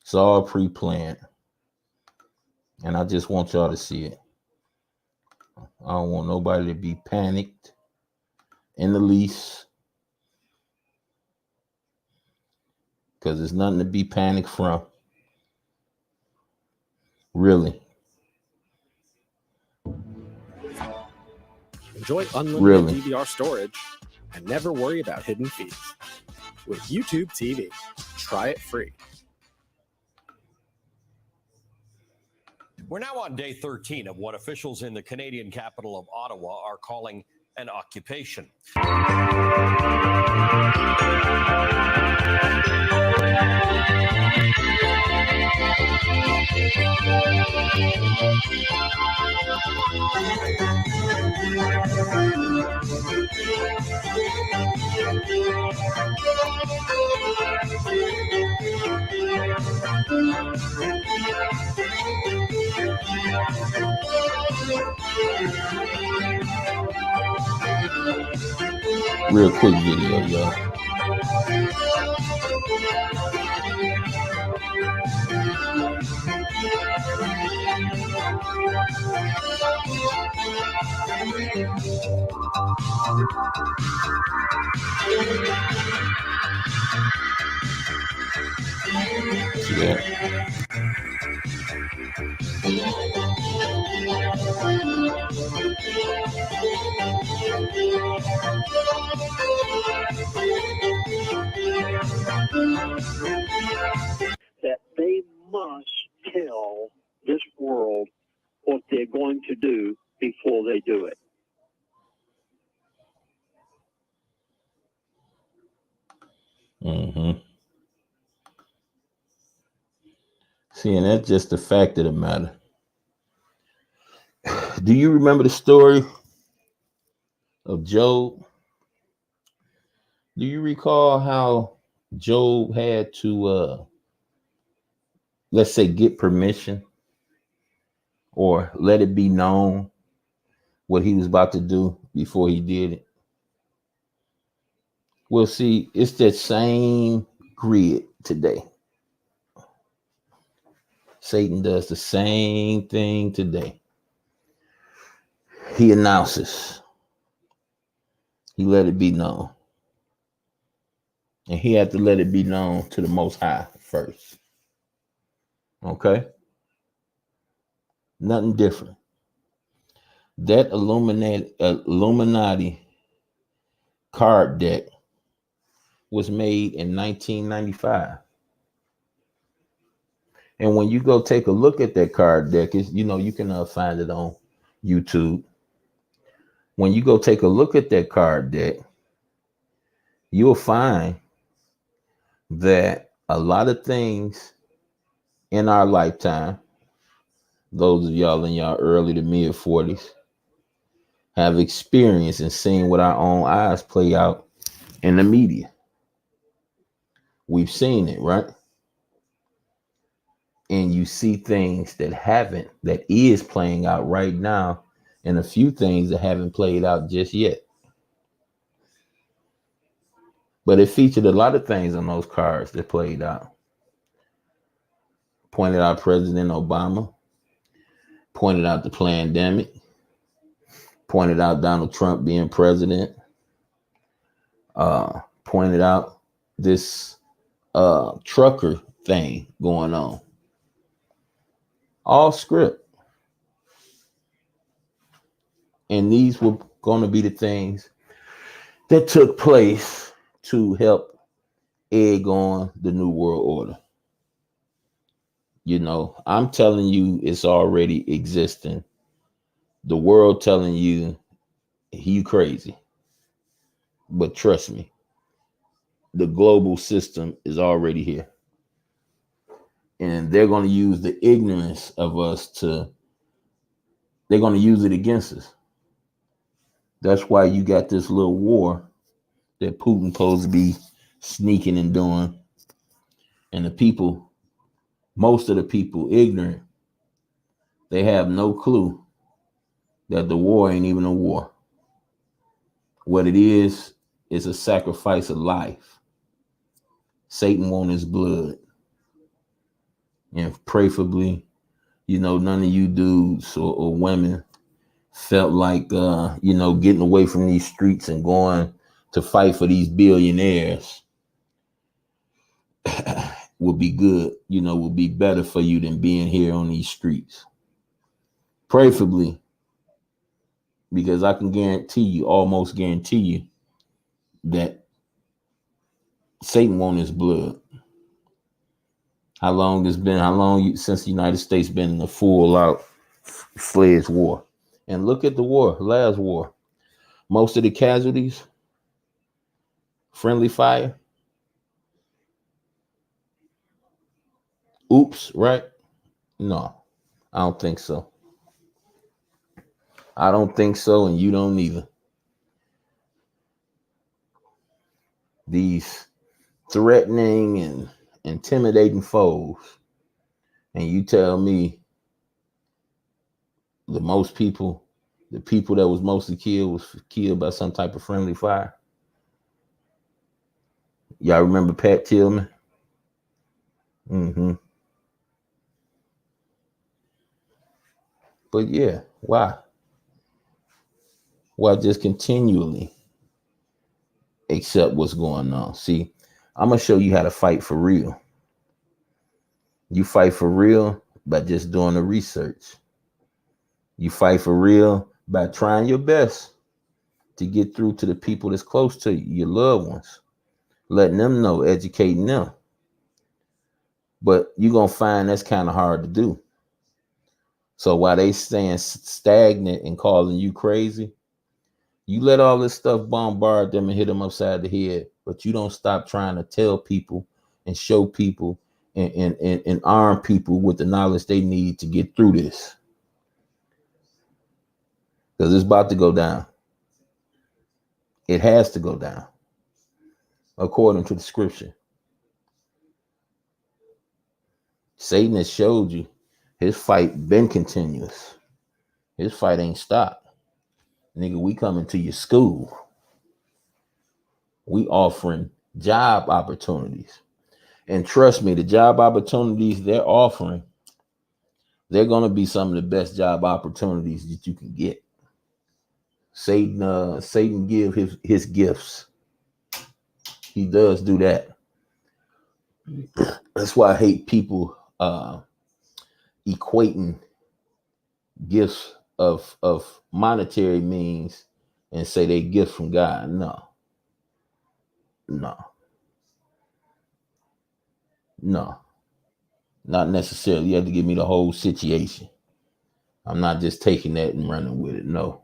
It's all pre-planned. And I just want y'all to see it. I don't want nobody to be panicked in the least. Because there's nothing to be panicked from. Really. Enjoy unlimited DVR storage and never worry about hidden fees. With YouTube TV, try it free. We're now on day 13 of what officials in the Canadian capital of Ottawa are calling an occupation. Real quick video, y'all. See that? That they must tell this world what they're going to do before they do it. Mm-hmm. See, and that's just the fact of the matter. Do you remember the story of Job? Do you recall how Job had to, let's say, get permission or let it be known what he was about to do before he did it? Well, see, it's that same grid today. Satan does the same thing today. He announces. He let it be known. And he had to let it be known to the Most High first. Okay? Nothing different. That Illuminati card deck was made in 1995. And when you go take a look at that card deck, you can find it on YouTube. When you go take a look at that card deck, you'll find that a lot of things in our lifetime, those of y'all in y'all early to mid 40s, have experienced and seen with our own eyes play out in the media. We've seen it, right? And you see things that is playing out right now, and a few things that haven't played out just yet. But it featured a lot of things on those cards that played out. Pointed out President Obama, pointed out the pandemic, pointed out Donald Trump being president, pointed out this trucker thing going on. All script. And these were going to be the things that took place to help egg on the New World Order. I'm telling you, it's already existing. The world telling you, you crazy. But trust me, the global system is already here. And they're going to use the ignorance of us they're going to use it against us. That's why you got this little war that Putin supposed to be sneaking and doing. And most of the people ignorant. They have no clue that the war ain't even a war. What it is a sacrifice of life. Satan wants his blood. And preferably, none of you dudes or women felt like, getting away from these streets and going to fight for these billionaires would be good, would be better for you than being here on these streets. Preferably, because I can almost guarantee you that Satan wants his blood. How long since the United States been in a full out fledged war? And look at the last war. Most of the casualties, friendly fire. Oops, right? No, I don't think so. I don't think so, and you don't either. These threatening and intimidating foes, and you tell me the people that was mostly killed was killed by some type of friendly fire. Y'all remember Pat Tillman? But yeah, why? Why just continually accept what's going on? See, I'm going to show you how to fight for real. You fight for real by just doing the research. You fight for real by trying your best to get through to the people that's close to you, your loved ones, letting them know, educating them. But you're going to find that's kind of hard to do. So while they staying stagnant and calling you crazy, you let all this stuff bombard them and hit them upside the head, but you don't stop trying to tell people and show people and arm people with the knowledge they need to get through this. Because it's about to go down. It has to go down, according to the scripture. Satan has showed you his fight been continuous. His fight ain't stopped. Nigga, we coming to your school. We offering job opportunities. And trust me, the job opportunities they're offering, they're going to be some of the best job opportunities that you can get. Satan give his gifts. He does do that. That's why I hate people equating gifts of monetary means and say they gifts from God. No. Not necessarily. You have to give me the whole situation. I'm not just taking that and running with it. No.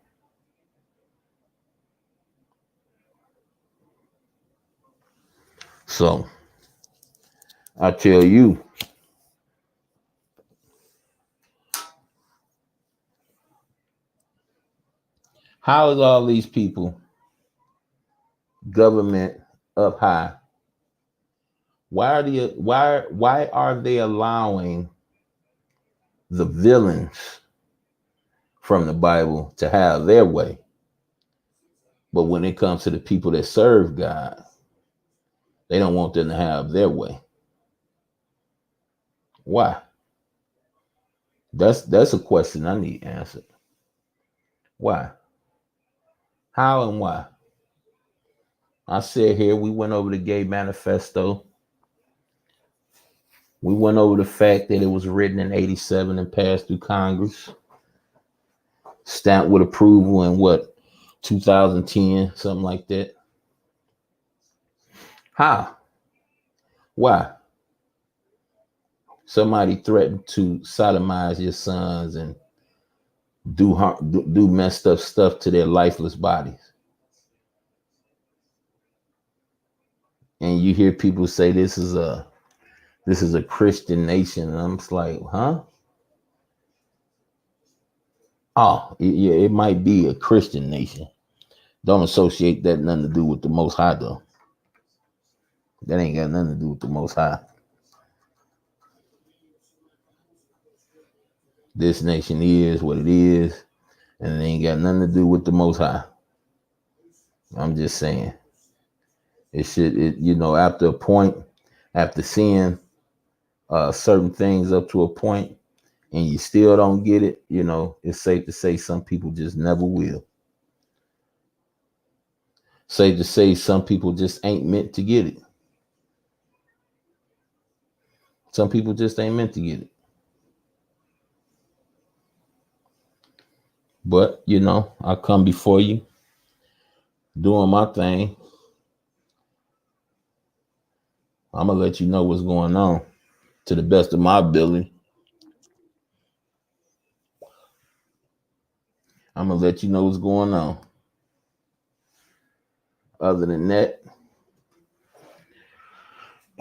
So I tell you, how is all these people, government up high? Why are they allowing the villains from the Bible to have their way? But when it comes to the people that serve God, they don't want them to have their way. Why? That's a question I need answered. Why? How and why? I said here, we went over the gay manifesto. We went over the fact that it was written in 87 and passed through Congress. Stamped with approval in 2010, something like that. How? Why? Somebody threatened to sodomize your sons and do messed up stuff to their lifeless bodies. And you hear people say this is a Christian nation. And I'm just like, huh? Oh, yeah, it might be a Christian nation. Don't associate that nothing to do with the Most High, though. That ain't got nothing to do with the Most High. This nation is what it is, and it ain't got nothing to do with the Most High. I'm just saying. After a point, after seeing certain things up to a point, and you still don't get it, it's safe to say some people just never will. Safe to say some people just ain't meant to get it. Some people just ain't meant to get it. But, I come before you doing my thing. I'm going to let you know what's going on to the best of my ability. I'm going to let you know what's going on. Other than that,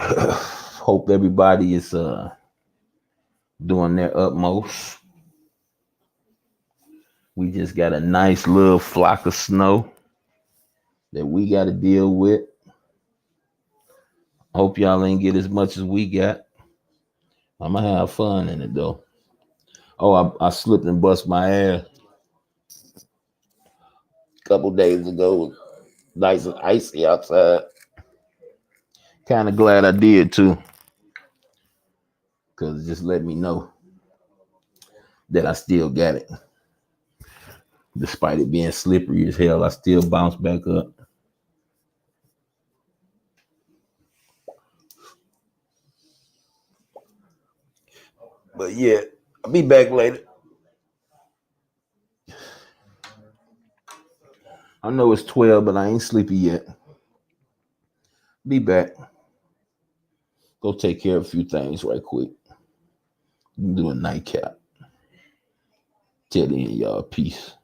hope everybody is doing their utmost. We just got a nice little flock of snow that we got to deal with. Hope y'all ain't get as much as we got. I'm going to have fun in it, though. Oh, I slipped and bust my ass a couple days ago. Nice and icy outside. Kind of glad I did, too. Because it just let me know that I still got it. Despite it being slippery as hell, I still bounce back up. But yeah, I'll be back later. I know it's 12, but I ain't sleepy yet. Be back. Go take care of a few things right quick. Do a nightcap. Till then, y'all. Peace.